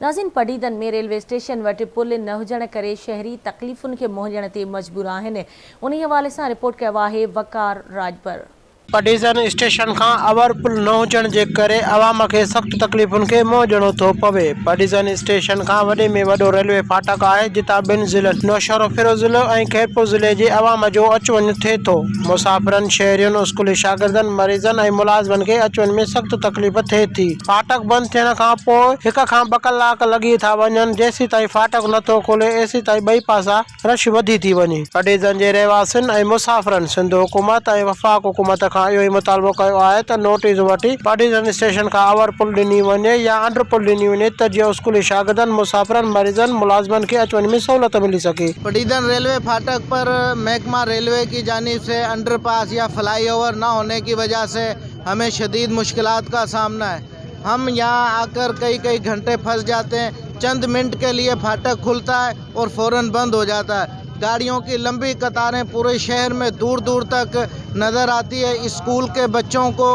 नाज़रीन, पडीदन में railway station वटि पुल न हुजण करे शहरी तकलीफ़ुनि खे मोहजण ते मजबूर आहिनि। उन हवाले सां रिपोर्ट कयो आहे वकार राजबर। पडीज़न स्टेशन का अवर पुल न हुजण जे करे आवाम के सख्त तकलीफ़ुनि खे मोहजणो थो पवे। पडीज़न स्टेशन का वॾे में वॾो रेलवे फाटक है, जितां ॿिनि ज़िलनि नौशहरो फिरोज ज़िलो ऐं खैरपुर ज़िले जे आवाम जो अच वञ थिए थो। मुसाफ़िरनि, शहरियुनि, स्कूली शागिर्दनि, मरीज़नि ऐं मुलाज़िमनि खे अच वञ में सख्त तकलीफ़ थिए थी। फाटक बंदि थियण खां पोइ 1 खां 2 कलाक लॻी था वञनि। जेसीं ताईं फाटक नथो खोले एसीं ताईं ॿई पासा रश वधी थी वञे। पडीज़न जे रहवासियुनि ऐं मुसाफ़िरनि सिंध हुकूमत ऐं वफ़ाक हुकूमत इहो ही मुतालबो कयो आहे त नोटिस वठी पडीज़न स्टेशन का अवर पुल ॾिनी वञे या अंडर पुल ॾिनी वञे त जीअं स्कूली शागिर्दनि, मुसाफ़िरनि, मरीज़नि, मुलाज़िमनि खे अच वञ में सहूलत मिली सके। पडीज़न रेलवे फाटक पर महकमा रेलवे की जानिब से अंडरपास या फ्लाईओवर न होने की वजह से हमें शदीद मुश्किलात का सामना है। हम यहाँ आकर कई घंटे फंस जाते हैं। चंद मिनट के लिए फाटक खुलता है और फ़ौरन बंद हो जाता है। गाड़ियों की लंबी कतारें पूरे शहर में दूर दूर तक नज़र आती है। स्कूल के बच्चों को,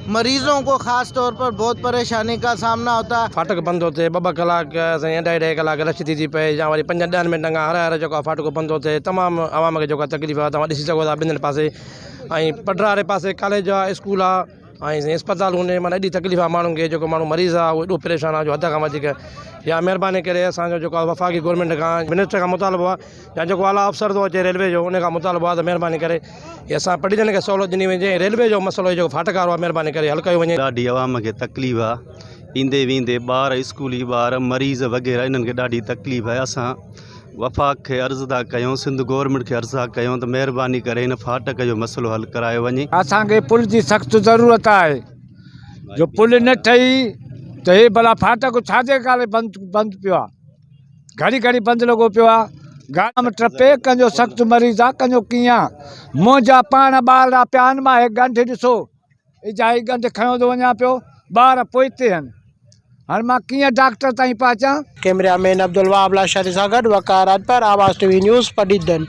मरीजों को ख़ास तौर पर बहुत परेशानी का सामना होता है। फाटक बंद होते 2 कलाक 2.5 कलाक रश थी पए या वरी 5-10 मिनट हर हर जो फाटक बंद होते तमाम आवाम के जो तकलीफ़ है तव्हां ॾिसी सघो था। ॿिन्हिनि पासे ऐं पटरा वारे पासे कॉलेज आहे, स्कूल आहे ऐं अस्पताल हूंदे माना एॾी तकलीफ़ आहे माण्हुनि खे। जेको माण्हू मरीज़ आहे उहो एॾो परेशान आहे जो हद खां वधीक। या महिरबानी करे असांजो जेको आहे वफ़ाक़ी गवर्नमेंट खां, मिनिस्टर खां मुतालबो आहे या जेको आला अफ़सर थो अचे रेलवे जो उन खां मुतालबो आहे त महिरबानी करे असां पडीज़न खे सहूलियत ॾिनी वञे। रेलवे जो मसइलो जेको फाटक वारो आहे महिरबानी करे हल कयो वञे। ॾाढी आवाम खे तकलीफ़ आहे। ईंदे वेंदे ॿार, स्कूली ॿार, मरीज़ वग़ैरह इन्हनि खे ॾाढी तकलीफ़ आहे। असां वफ़ाक़ खे अर्ज़ु था कयूं, सिंध गवर्नमेंट खे अर्ज़ु था कयूं त महिरबानी करे हिन फाटक जो मसइलो हल करायो वञे। असांखे पुल जी सख़्तु ज़रूरत आहे। जो पुल न ठही त हे भला फाटक छाजे करे बंदि पियो आहे। घड़ी बंदि लॻो पियो आहे। गाम टपे कंहिंजो सख़्तु मरीज़ आहे, कंहिंजो कीअं। मुंहिंजा पाण ॿार पिया आहिनि। मां हे गंढ ॾिसो, इजाई गंढ खयों थो वञा पियो, ॿार पोइते आहिनि। हाणे मां कीअं डॉक्टर ताईं पहुचां। कैमरामैन अब्दुल वहाब लाशारी सां गॾु वकार राजपर, आवाज़ टीवी न्यूज़, पडीज़न।